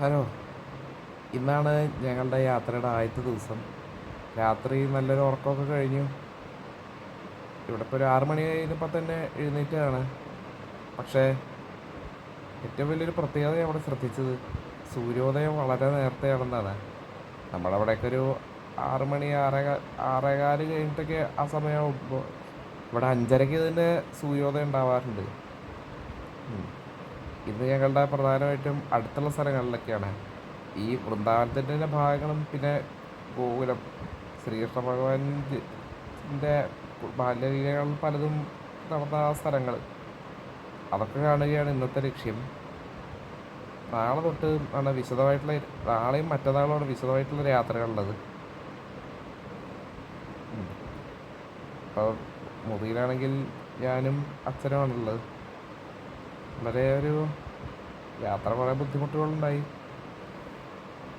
Hello. ഇന്നാണ് ഞങ്ങളുടെ യാത്രയുടെ ആദ്യത്തെ ദിവസം. രാത്രി നല്ലൊരു ഉറക്കമൊക്കെ കഴിഞ്ഞു. ഇവിടെ ഇപ്പോൾ ഒരു 6 മണി കഴിഞ്ഞപ്പോൾ തന്നെ എഴുന്നേറ്റാണ്. പക്ഷേ ഏറ്റവും വലിയൊരു പ്രത്യേകത ഞാൻ ഇവിടെ ശ്രദ്ധിച്ചത് സൂര്യോദയം വളരെ നേരത്തെയാണെന്നാണ്. നമ്മുടെ അവിടെയൊക്കെ ഒരു 6 മണി 6:15 കഴിഞ്ഞിട്ടൊക്കെ ആ സമയമാകുമ്പോൾ ഇവിടെ 5:30 തന്നെ സൂര്യോദയം ഉണ്ടാവാറുണ്ട്. ഉം. ഇന്ന് ഞങ്ങളുടെ പ്രധാനമായിട്ടും അടുത്തുള്ള സ്ഥലങ്ങളിലൊക്കെയാണ്. ഈ വൃന്ദാവനത്തിൻ്റെ തന്നെ ഭാഗങ്ങളും പിന്നെ ഗോകുലം ശ്രീകൃഷ്ണ ഭഗവാൻ്റെ ബാല്യലീലകൾ പലതും നടന്ന ആ സ്ഥലങ്ങൾ അതൊക്കെ കാണുകയാണ് ഇന്നത്തെ ലക്ഷ്യം. നാളെ തൊട്ട് ആണ് വിശദമായിട്ടുള്ള, നാളെയും മറ്റന്നാളുമാണ് വിശദമായിട്ടുള്ള യാത്രകളുള്ളത്. അപ്പോൾ മുറിയിലാണെങ്കിൽ ഞാനും അച്ഛനുമാണുള്ളത്. വളരെ ഒരു യാത്ര കുറേ ബുദ്ധിമുട്ടുകളുണ്ടായി.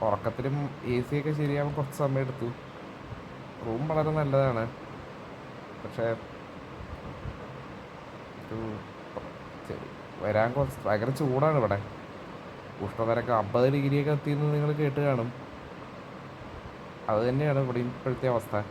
ഉറക്കത്തിലും AC ഒക്കെ ശരിയാവാൻ കുറച്ച് സമയം എടുത്തു. റൂം വളരെ നല്ലതാണ്, പക്ഷേ ഒരു വരാൻ കുറച്ച് ഭയങ്കര ചൂടാണ് ഇവിടെ. ഉഷ്ണതരൊക്കെ 50 ഡിഗ്രിയൊക്കെ എത്തിയെന്ന് നിങ്ങൾ കേട്ട് കാണും. അത് തന്നെയാണ് ഇവിടെയും ഇപ്പോഴത്തെ അവസ്ഥ.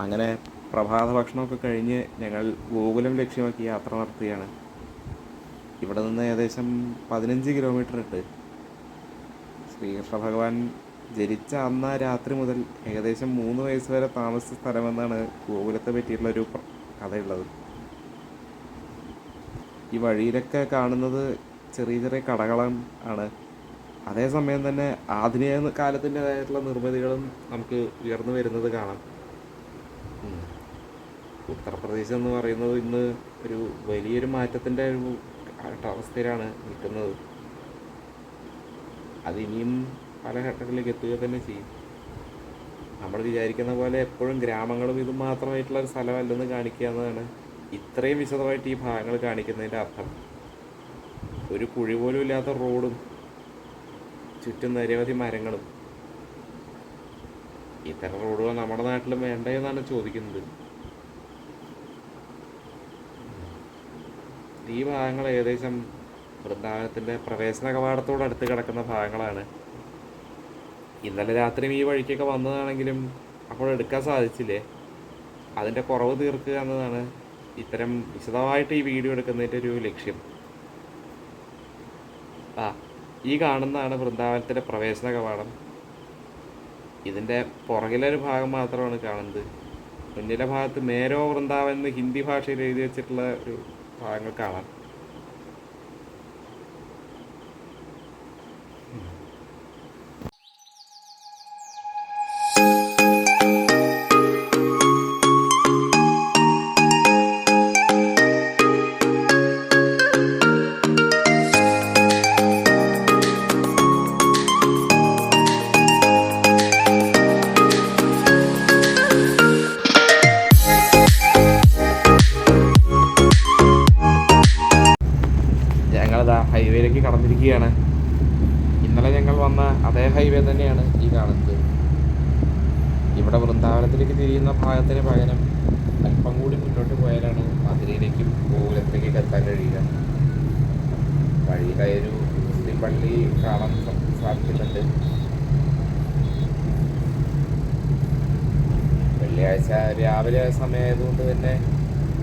അങ്ങനെ പ്രഭാത ഭക്ഷണമൊക്കെ കഴിഞ്ഞ് ഞങ്ങൾ ഗോകുലം ലക്ഷ്യമാക്കി യാത്ര നടത്തുകയാണ്. ഇവിടെ നിന്ന് ഏകദേശം 15 കിലോമീറ്റർ ഉണ്ട്. ശ്രീകൃഷ്ണ ഭഗവാൻ ജനിച്ച അന്ന് രാത്രി മുതൽ ഏകദേശം 3 വയസ്സ് വരെ താമസിച്ച സ്ഥലമെന്നാണ് ഗോകുലത്തെ പറ്റിയിട്ടുള്ളൊരു കഥയുള്ളത്. ഈ വഴിയിലൊക്കെ കാണുന്നത് ചെറിയ ചെറിയ കടകളും ആണ്. അതേസമയം തന്നെ ആധുനിക കാലത്തിൻ്റെതായിട്ടുള്ള നിർമ്മിതികളും നമുക്ക് ഉയർന്നു വരുന്നത് കാണാം. ഉത്തർപ്രദേശ് എന്ന് പറയുന്നത് ഇന്ന് ഒരു വലിയൊരു മാറ്റത്തിൻ്റെ ഒരു അവസ്ഥയിലാണ് നിൽക്കുന്നത്. അതിനിയും പല ഘട്ടങ്ങളിലേക്ക് എത്തുക തന്നെ ചെയ്യും. നമ്മൾ വിചാരിക്കുന്ന പോലെ എപ്പോഴും ഗ്രാമങ്ങളും ഇതും മാത്രമായിട്ടുള്ള ഒരു സ്ഥലമല്ലെന്ന് കാണിക്കുക എന്നതാണ് ഇത്രയും വിശദമായിട്ട് ഈ ഭാഗങ്ങൾ കാണിക്കുന്നതിൻ്റെ അർത്ഥം. ഒരു കുഴി പോലും ഇല്ലാത്ത റോഡും ചുറ്റും നിരവധി മരങ്ങളും. ഇത്തരം റോഡുകൾ നമ്മുടെ നാട്ടിലും വേണ്ടേ എന്നാണ് ചോദിക്കുന്നത്. ഈ ഭാഗങ്ങൾ ഏകദേശം വൃന്ദാവനത്തിൻ്റെ പ്രവേശന കവാടത്തോടടുത്ത് കിടക്കുന്ന ഭാഗങ്ങളാണ്. ഇന്നലെ രാത്രിയും ഈ വഴിക്കൊക്കെ വന്നതാണെങ്കിലും അപ്പോൾ എടുക്കാൻ സാധിച്ചില്ലേ. അതിൻ്റെ കുറവ് തീർക്കുക എന്നതാണ് ഇത്തരം വിശദമായിട്ട് ഈ വീഡിയോ എടുക്കുന്നതിൻ്റെ ഒരു ലക്ഷ്യം. ഈ കാണുന്നതാണ് വൃന്ദാവനത്തിൻ്റെ പ്രവേശന കവാടം. ഇതിൻ്റെ പുറകിലൊരു ഭാഗം മാത്രമാണ് കാണുന്നത്. മുന്നിലെ ഭാഗത്ത് മേരോ വൃന്ദാവൻ എന്ന് ഹിന്ദി ഭാഷയിൽ എഴുതി വെച്ചിട്ടുള്ള ഒരു ഭാഗങ്ങൾ കാണാം. ഹൈവേയിലേക്ക് കടന്നിരിക്കുകയാണ്. ഇന്നലെ ഞങ്ങൾ വന്ന അതേ ഹൈവേ തന്നെയാണ് ഈ കാണുന്നത്. ഇവിടെ വൃന്ദാവനത്തിലേക്ക് തിരിയുന്ന ഭാഗത്തിന് പകരം അല്പം കൂടി മുന്നോട്ട് പോയാലാണ് മധുരയിലേക്കും ഗോകുലത്തേക്കൊക്കെ എത്താൻ കഴിയുക. വഴിയിലായൊരു മുസ്ലിം പള്ളി കാണാൻ സാധിക്കുന്നുണ്ട്. വെള്ളിയാഴ്ച രാവിലെ സമയമായതുകൊണ്ട് തന്നെ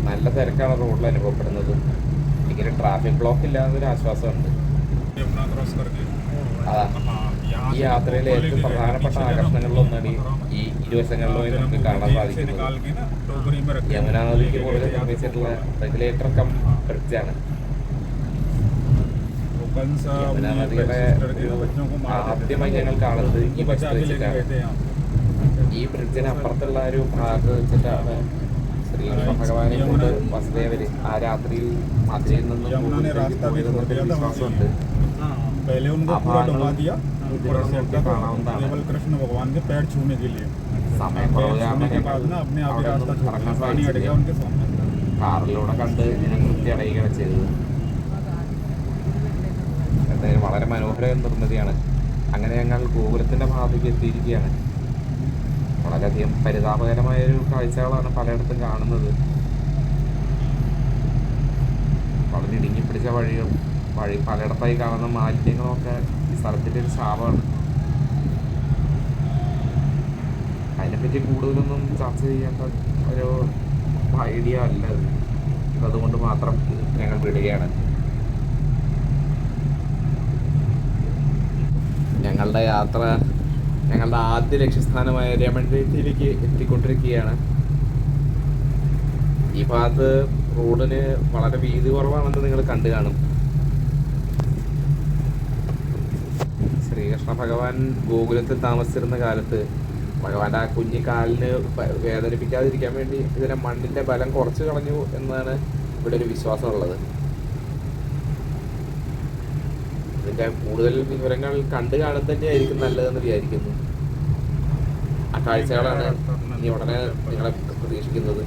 നല്ല തിരക്കാണ് റോഡിൽ അനുഭവപ്പെടുന്നത്. ഇങ്ങനെ ട്രാഫിക് ബ്ലോക്ക് ഇല്ലാതൊരു ആശ്വാസമുണ്ട്. ഈ യാത്രയിലെ ഏറ്റവും പ്രധാനപ്പെട്ട ആകർഷണങ്ങളിലൊന്നാണ് ഈ ഇരുവശങ്ങളിലുമായി നമുക്ക് കാണാൻ സാധിക്കുന്നത്. യമുനാ നദിക്ക് പുറകെ നിർമ്മിച്ചിട്ടുള്ള റെഗുലേറ്റർ കം ബ്രിഡ്ജാണ്. യമുനാ നദിയുടെ ആദ്യമായി ഞങ്ങൾ കാണുന്നത് ഈ വശത്ത് വെച്ചിട്ടാണ്. ഈ ബ്രിഡ്ജിന് അപ്പുറത്തുള്ള ഒരു ഭാഗത്ത് വെച്ചിട്ടാണ് ശ്രീകൃഷ്ണ ഭഗവാനെ കൊണ്ട് വസുദേവര് ആ രാത്രിയിൽ മധുരയിൽ നിന്നും വിശ്വാസമുണ്ട്. കാറിലൂടെ കണ്ട് ഞാൻ തൃപ്തി അടയുകയാണ് ചെയ്തത്. എന്തായാലും വളരെ മനോഹര നിർമ്മിതിയാണ്. അങ്ങനെ ഞങ്ങൾ ഗോപുരത്തിന്റെ ഭാഗത്തേക്ക് എത്തിയിരിക്കുകയാണ്. വളരെയധികം പരിതാപകരമായൊരു കാഴ്ചകളാണ് പലയിടത്തും കാണുന്നത്. വളരെ ഇടുങ്ങിപ്പിടിച്ച വഴി പലയിടത്തായി കാണുന്ന മാലിന്യങ്ങളൊക്കെ ഈ സ്ഥലത്തിൻ്റെ ഒരു ശാപമാണ്. അതിനെപ്പറ്റി കൂടുതലൊന്നും ചർച്ച ചെയ്യേണ്ട ഒരു ഐഡിയ അല്ല അതുകൊണ്ട് മാത്രം ഞങ്ങൾ വിടുകയാണ്. ഞങ്ങളുടെ യാത്ര ഞങ്ങളുടെ ആദ്യ ലക്ഷ്യസ്ഥാനമായ രമൺ റേറ്റിലേക്ക് എത്തിക്കൊണ്ടിരിക്കുകയാണ്. ഈ ഭാഗത്ത് റോഡിന് വളരെ വീതി കുറവാണെന്ന് നിങ്ങൾ കണ്ടു കാണും. ശ്രീകൃഷ്ണ ഭഗവാൻ ഗോകുലത്തിൽ താമസിച്ചിരുന്ന കാലത്ത് ഭഗവാന്റെ ആ കുഞ്ഞി കാലിന് വേദനിപ്പിക്കാതിരിക്കാൻ വേണ്ടി ഇതിനെ മണ്ണിന്റെ ബലം കുറച്ച് കളഞ്ഞു എന്നാണ് ഇവിടെ ഒരു വിശ്വാസമുള്ളത്. ഇതിന്റെ കൂടുതൽ വിവരങ്ങൾ കണ്ടു കാണാൻ തന്നെയായിരിക്കും നല്ലതെന്ന് വിചാരിക്കുന്നു. ആ കാഴ്ചകളാണ് ഇനി ഉടനെ നിങ്ങളെ പ്രതീക്ഷിക്കുന്നത്.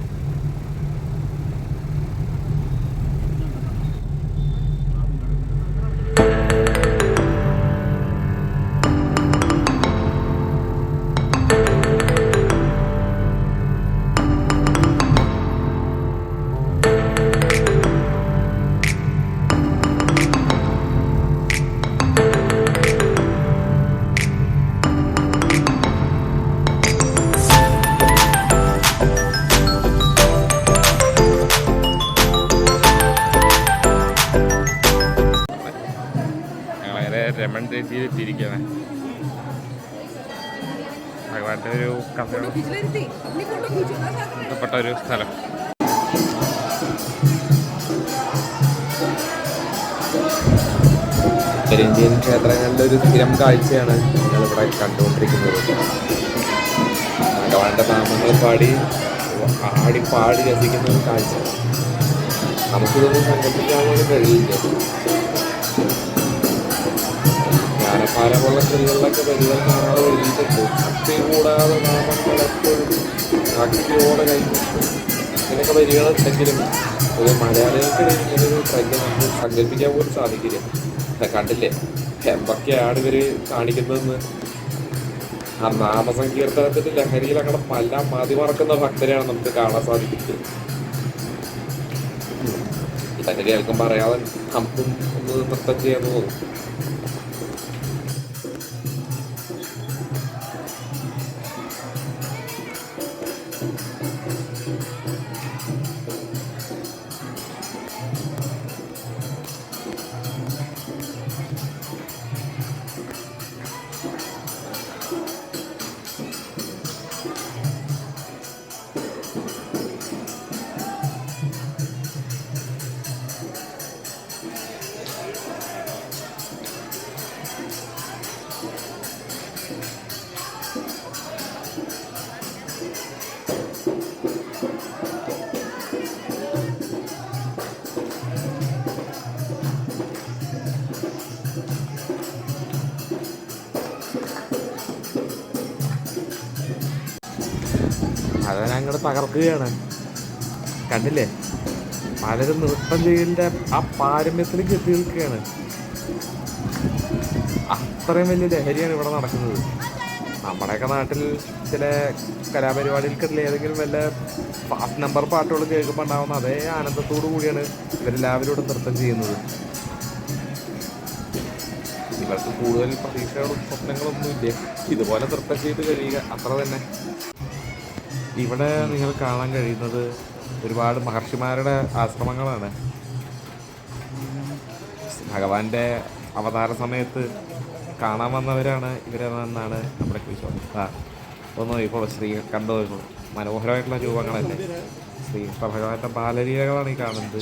രമൺ റേറ്റിയിൽ എത്തിയിരിക്കുകയാണ്. ഭഗവാന്റെ ഒരു കഥയോട് ബന്ധപ്പെട്ട ഒരു സ്ഥലം. ഉത്തരേന്ത്യൻ ക്ഷേത്രങ്ങളിലെ ഒരു സ്ഥിരം കാഴ്ചയാണ് ഞങ്ങളിവിടെ കണ്ടുകൊണ്ടിരിക്കുന്നത്. ഭഗവാന്റെ നാമങ്ങൾ പാടി രസിക്കുന്ന ഒരു കാഴ്ച. നമുക്കിതൊന്നും സങ്കല്പിക്കാൻ പോലും കഴിയില്ല. ജ്ഞാനഭാരമുള്ള സ്ത്രീകളിലൊക്കെ വരികൾ കാണാതെ എഴുതിയിട്ടുണ്ട്. ഭക്തി കൂടാതെ നാമങ്ങൾ എപ്പോഴും ഭക്തിയോടെ കഴിഞ്ഞിട്ട് ഇങ്ങനെയൊക്കെ വരികളുണ്ടെങ്കിലും ഒരു മലയാളികൾക്കിടയിൽ ഇങ്ങനൊരു പ്രജ്ഞ നമുക്ക് സങ്കല്പിക്കാൻ പോലും സാധിക്കില്ല. കണ്ടില്ലേ എന്തൊക്കെയാണ് ഇവര് കാണിക്കുന്നതെന്ന്. ആ നാമസങ്കീർത്തനത്തിന്റെ ലഹരിയിൽ അങ്ങനെ പല മതിമറക്കുന്ന ഭക്തരെയാണ് നമുക്ക് കാണാൻ സാധിക്കുന്നത്. ഇതൊക്കെ കേൾക്കുമ്പോൾ അറിയാതെ നമുക്കും ഒന്ന് നൃത്തം ചെയ്യാന്ന് തോന്നും. അത് ഞങ്ങൾ തകർക്കുകയാണ്. കണ്ടില്ലേ പലരും നൃത്തം ചെയ്യലിൻ്റെ ആ പാരമ്യത്തിലേക്ക് എത്തി നിൽക്കുകയാണ്. അത്രയും വലിയ ലഹരിയാണ് ഇവിടെ നടക്കുന്നത്. നമ്മുടെയൊക്കെ നാട്ടിൽ ചില കലാപരിപാടികൾക്കിടയിൽ ഏതെങ്കിലും വല്ല ഫാസ്റ്റ് നമ്പർ പാട്ടുകൾ കേൾക്കുമ്പോൾ ഉണ്ടാവുന്ന അതേ ആനന്ദത്തോടു കൂടിയാണ് ഇവരെല്ലാവരും ഇവിടെ നൃത്തം ചെയ്യുന്നത്. ഇവർക്ക് കൂടുതൽ പ്രതീക്ഷകളും സ്വപ്നങ്ങളൊന്നുമില്ല. ഇതുപോലെ നൃത്തം ചെയ്ത് കഴിയുക അത്ര തന്നെ. ഇവിടെ നിങ്ങൾ കാണാൻ കഴിയുന്നത് ഒരുപാട് മഹർഷിമാരുടെ ആശ്രമങ്ങളാണ്. ഭഗവാന്റെ അവതാര സമയത്ത് കാണാൻ വന്നവരാണ് ഇവരെന്നാണ് നമ്മുടെ വിശ്വാസം. ഒന്ന് നോക്കിക്കോളൂ, കണ്ടു നോക്കിക്കോളൂ, മനോഹരമായിട്ടുള്ള രൂപങ്ങളല്ലേ. ശ്രീകൃഷ്ണ ഭഗവാന്റെ ബാലലീലകളാണ് ഈ കാണുന്നത്.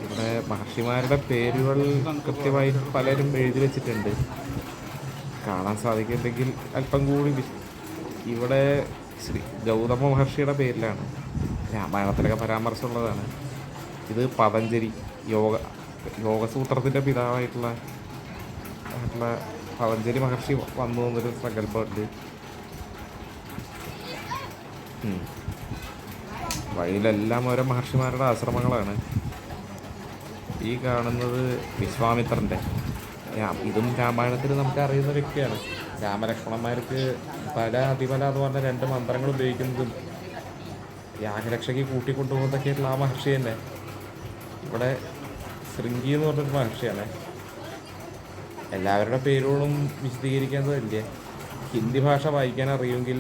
ഇവിടെ മഹർഷിമാരുടെ പേരുകൾ കൃത്യമായി പലരും എഴുതി വെച്ചിട്ടുണ്ട്. കാണാൻ സാധിക്കുന്നുണ്ടെങ്കിൽ അല്പം കൂടി ഇവിടെ ഗൗതമ മഹർഷിയുടെ പേരിലാണ്, രാമായണത്തിലൊക്കെ പരാമർശമുള്ളതാണ്. ഇത് പതഞ്ജലി യോഗസൂത്രത്തിൻ്റെ പിതാവായിട്ടുള്ള പതഞ്ജലി മഹർഷി വന്നു എന്നൊരു സങ്കല്പമുണ്ട്. വഴിയിലെല്ലാം ഓരോ മഹർഷിമാരുടെ ആശ്രമങ്ങളാണ്. ഈ കാണുന്നത് വിശ്വാമിത്രൻ്റെ, ഇതും രാമായണത്തിൽ നമുക്ക് അറിയുന്ന വ്യക്തിയാണ്. രാമലക്ഷ്മണന്മാർക്ക് പല അതിപല എന്ന് പറഞ്ഞ 2 മന്ത്രങ്ങൾ ഉപയോഗിക്കുന്നതും യാഗരക്ഷയ്ക്ക് കൂട്ടിക്കൊണ്ടുപോകുന്നതൊക്കെയായിട്ടുള്ള ആ മഹർഷി തന്നെ. ഇവിടെ ശൃംഗി എന്ന് പറഞ്ഞൊരു മഹർഷിയാണ്. എല്ലാവരുടെ പേരുകളും വിശദീകരിക്കേണ്ടതില്ലേ. ഹിന്ദി ഭാഷ വായിക്കാൻ അറിയുമെങ്കിൽ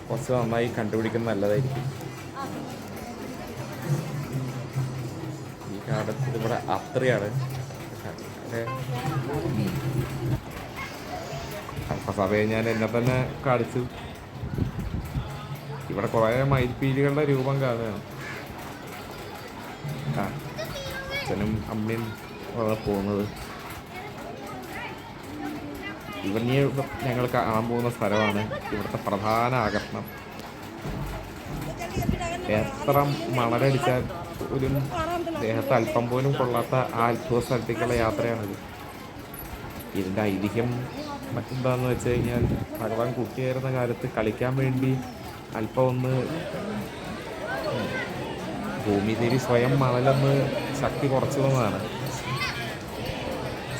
കുറച്ച് നന്നായി കണ്ടുപിടിക്കുന്നത് നല്ലതായിരിക്കും. ഈ കാലത്ത് ഇവിടെ അത്രയാണ്. അല്പസമയം ഞാൻ എന്നെ തന്നെ കാണിച്ചു. ഇവിടെ കുറേ മയിൽപ്പീലികളുടെ രൂപം കാണുകയാണ്. അച്ഛനും അമ്മയും പോകുന്നത് ഇവനെ ഞങ്ങൾ കാണാൻ പോകുന്ന സ്ഥലമാണ് ഇവിടുത്തെ പ്രധാന ആകർഷണം. എത്ര മണലടിച്ചാൽ ഒരു ദേഹത്ത് അല്പം പോലും കൊള്ളാത്ത ആ അത്ഭുത സ്ഥലത്തേക്കുള്ള യാത്രയാണിത്. ഇതിൻ്റെ ഐതിഹ്യം മറ്റെന്താണെന്ന് വെച്ച് കഴിഞ്ഞാൽ, ഭഗവാൻ കുട്ടിയായിരുന്ന കാലത്ത് കളിക്കാൻ വേണ്ടി അല്പം ഒന്ന് ഭൂമിദേവി സ്വയം മണലൊന്ന് ശക്തി കുറച്ചു തന്നതാണ്.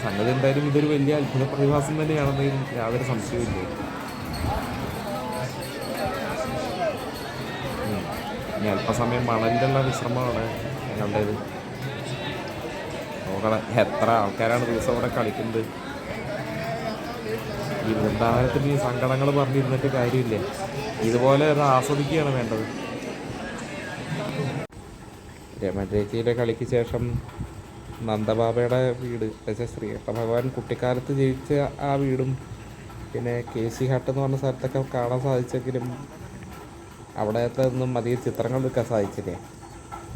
സംഗതി എന്തായാലും ഇതൊരു വലിയ അത്ഭുത പ്രതിഭാസം തന്നെയാണെന്നതിൽ യാതൊരു സംശയവുമില്ല. ഇനി അല്പസമയം മണലിലുള്ള വിശ്രമമാണ് ഞങ്ങളുടേത്. നോക്കണം എത്ര ആൾക്കാരാണ് ദിവസം ഇവിടെ കളിക്കുന്നത്. ഈ വൃന്ദാവനത്തിൽ ഈ സങ്കടങ്ങൾ പറഞ്ഞിരുന്നിട്ട് കാര്യമില്ല, ഇതുപോലെ അത് ആസ്വദിക്കുകയാണ് വേണ്ടത്. രമരേച്ചിയുടെ കളിക്ക് ശേഷം നന്ദബാബയുടെ വീട്, ശ്രീകൃഷ്ണ ഭഗവാൻ കുട്ടിക്കാലത്ത് ജയിച്ച ആ വീടും പിന്നെ കേസി ഘട്ട് എന്ന് പറഞ്ഞ സ്ഥലത്തൊക്കെ കാണാൻ സാധിച്ചെങ്കിലും അവിടത്തെ ഒന്നും അധികം ചിത്രങ്ങൾ എടുക്കാൻ സാധിച്ചില്ലേ.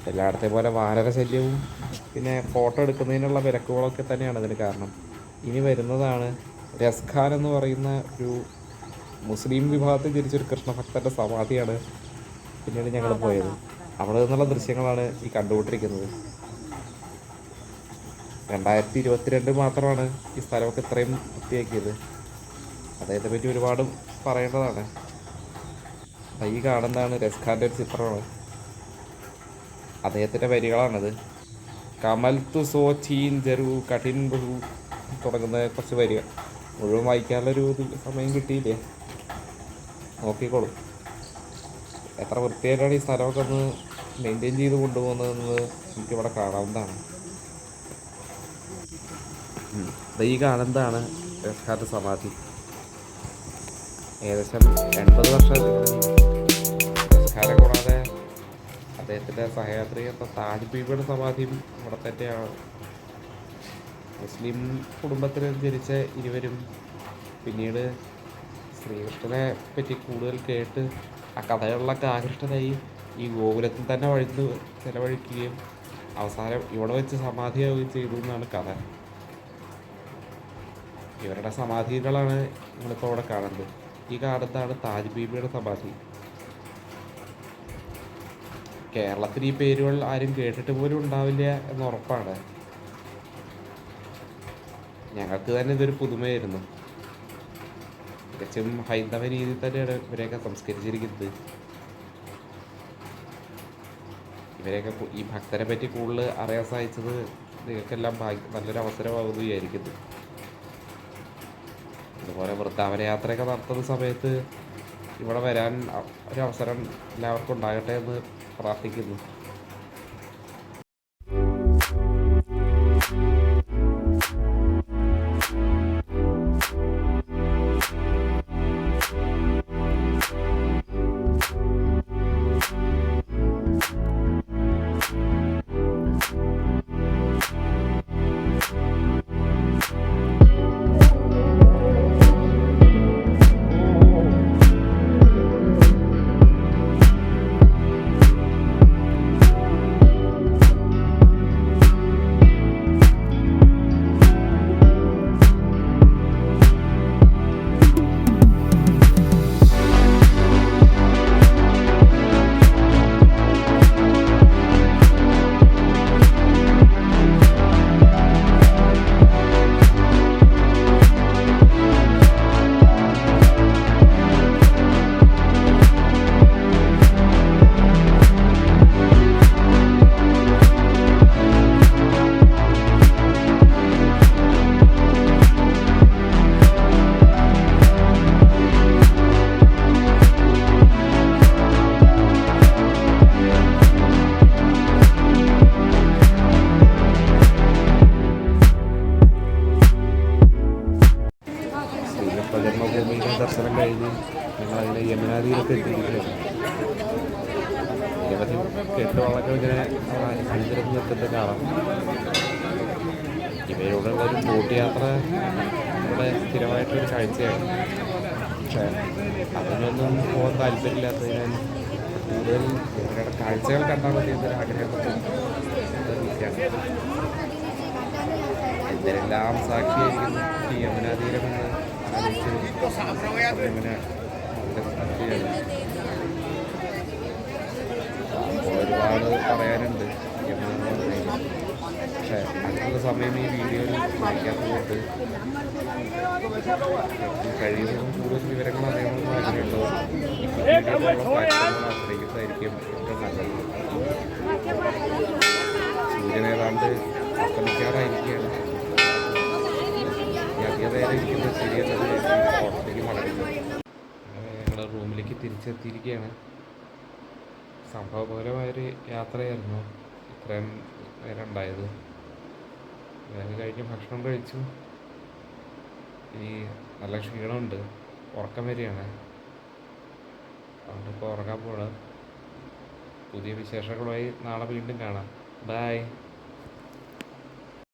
എല്ലായിടത്തെ പോലെ വാനര ശല്യവും പിന്നെ ഫോട്ടോ എടുക്കുന്നതിനുള്ള വിലക്കുകളൊക്കെ തന്നെയാണ് അതിന് കാരണം. ഇനി വരുന്നതാണ് രസ്ഖാൻ എന്ന് പറയുന്ന ഒരു മുസ്ലിം വിഭാഗത്തിൽ ജനിച്ചൊരു കൃഷ്ണഭക്തൻ്റെ സമാധിയാണ് പിന്നീട് ഞങ്ങൾ പോയത്. അവിടെ നിന്നുള്ള ദൃശ്യങ്ങളാണ് ഈ കണ്ടുകൊണ്ടിരിക്കുന്നത്. 2022 മാത്രമാണ് ഈ സ്ഥലമൊക്കെ ഇത്രയും വൃത്തിയാക്കിയത്. അദ്ദേഹത്തെ പറ്റി ഒരുപാട് പറയേണ്ടതാണ്. ഈ കാണുന്നതാണ് രസ്ഖാൻ്റെ ഒരു ചിത്രമാണ്. അദ്ദേഹത്തിൻ്റെ വരികളാണത്. കമൽ തു സോ ചീൻ ജരു കഠിൻ ബഹു തുടങ്ങുന്ന കുറച്ച് വരികൾ മുഴുവൻ വായിക്കാനുള്ളൊരു സമയം കിട്ടിയില്ലേ. നോക്കിക്കോളും എത്ര വൃത്തിയായിട്ടാണ് ഈ സ്ഥലമൊക്കെ ഒന്ന് മെയിൻറ്റെയിൻ ചെയ്ത് കൊണ്ടുപോകുന്നതെന്ന് എനിക്കിവിടെ കാണാവുന്നതാണ്. ഈ കാണുന്നതാണ് രസ്ഖാൻ്റെ സമാധി. ഏകദേശം 80 വർഷം രസ്ഖാനെ കൂടാതെ അദ്ദേഹത്തിൻ്റെ സഹയാത്രി താജ് ബീബിയുടെ സമാധിയും ഇവിടെ തന്നെയാണ്. മുസ്ലിം കുടുംബത്തിൽ ജനിച്ച ഇരുവരും പിന്നീട് ശ്രീകൃഷ്ണനെ പറ്റി കൂടുതൽ കേട്ട് ആ കഥകളിലൊക്കെ ആകൃഷ്ടനായി ഈ ഗോകുലത്തിൽ തന്നെ ചെലവഴിക്കുകയും അവസാനം ഇവിടെ വെച്ച് സമാധിയാവുകയും ചെയ്തു എന്നാണ് കഥ. ഇവരുടെ സമാധികളാണ് നമ്മളിപ്പോൾ ഇവിടെ കാണുന്നത്. ഈ കാണുന്നതാണ് താജ് ബീബിയുടെ സമാധി. കേരളത്തിൽ ഈ പേരുകൾ ആരും കേട്ടിട്ട് പോലും ഉണ്ടാവില്ല എന്ന് ഉറപ്പാണ്. ഞങ്ങൾക്ക് തന്നെ ഇതൊരു പുതുമയായിരുന്നു. തികച്ചും ഹൈന്ദവ രീതിയിൽ തന്നെയാണ് ഇവരെയൊക്കെ സംസ്കരിച്ചിരിക്കുന്നത്. ഇവരെയൊക്കെ ഈ ഭക്തരെ പറ്റി കൂടുതൽ അറിയാൻ സാധിച്ചത് നിങ്ങൾക്കെല്ലാം നല്ലൊരു അവസരമാകുമെന്ന് വിചാരിക്കുന്നു. അതുപോലെ വൃന്ദാവന യാത്രയൊക്കെ നടത്തുന്ന സമയത്ത് ഇവിടെ വരാൻ ഒരവസരം എല്ലാവർക്കും ഉണ്ടാകട്ടെ എന്ന് പ്രാർത്ഥിക്കുന്നു. എല്ലാവരും ഇങ്ങനെ അണിനിരന്ന് നിൽക്കുന്നത് കാണാം. ഇവരോടുള്ള ഒരു ബോട്ട് യാത്ര ഇവിടെ സ്ഥിരമായിട്ടൊരു കാഴ്ചയാണ്. പക്ഷേ അതിനൊന്നും പോകാൻ താല്പര്യമില്ലാത്തതിനാൽ കൂടുതൽ ഇവരുടെ കാഴ്ചകൾ കണ്ടാൽ മതി എന്നൊരു ആഗ്രഹത്തിൽ നിൽക്കുകയാണ്. ഇതിനെല്ലാം സാക്ഷിയായിരിക്കുന്നു ഈ യമുനാ തീരമെന്ന് ആലോചിച്ച് യമുന വളരെ സാക്ഷിയാണ്. ഒരുപാട് പറയാനുണ്ട് യമുന എന്ന് പറഞ്ഞാൽ. പക്ഷേ അടുത്ത സമയം ഈ വീഡിയോയിൽ കാണിക്കാത്തതുകൊണ്ട് കഴിയുന്നതും കൂടുതൽ വിവരങ്ങൾ അറിയണമെന്ന് ആഗ്രഹമുള്ളവർ വീഡിയോയിലുള്ള പ്ലാറ്റ്ഫോമുകൾ ആശ്രയിക്കുന്നതായിരിക്കും ഏറ്റവും നല്ലത്. സൂര്യൻ ഏതാണ്ട് അസ്തമിക്കാറായിരിക്കുകയാണ്. അധികം നേരം ഇരിക്കുന്നത് ശരിയെന്നത് ഹോട്ടലിലേക്ക് മടങ്ങുന്നു. ഞങ്ങളുടെ റൂമിലേക്ക് തിരിച്ചെത്തിയിരിക്കുകയാണ്. സംഭവപരമായൊരു യാത്രയായിരുന്നു ഇത്രയും നേരം ഉണ്ടായത്. വേഗം കഴിഞ്ഞ് ഭക്ഷണം കഴിച്ചു. ഇനി നല്ല ക്ഷീണമുണ്ട്, ഉറക്കം വരികയാണ്. അതുകൊണ്ട് ഇപ്പോൾ ഉറങ്ങാൻ പോകണം. പുതിയ വിശേഷങ്ങളുമായി നാളെ വീണ്ടും കാണാം. ബൈ.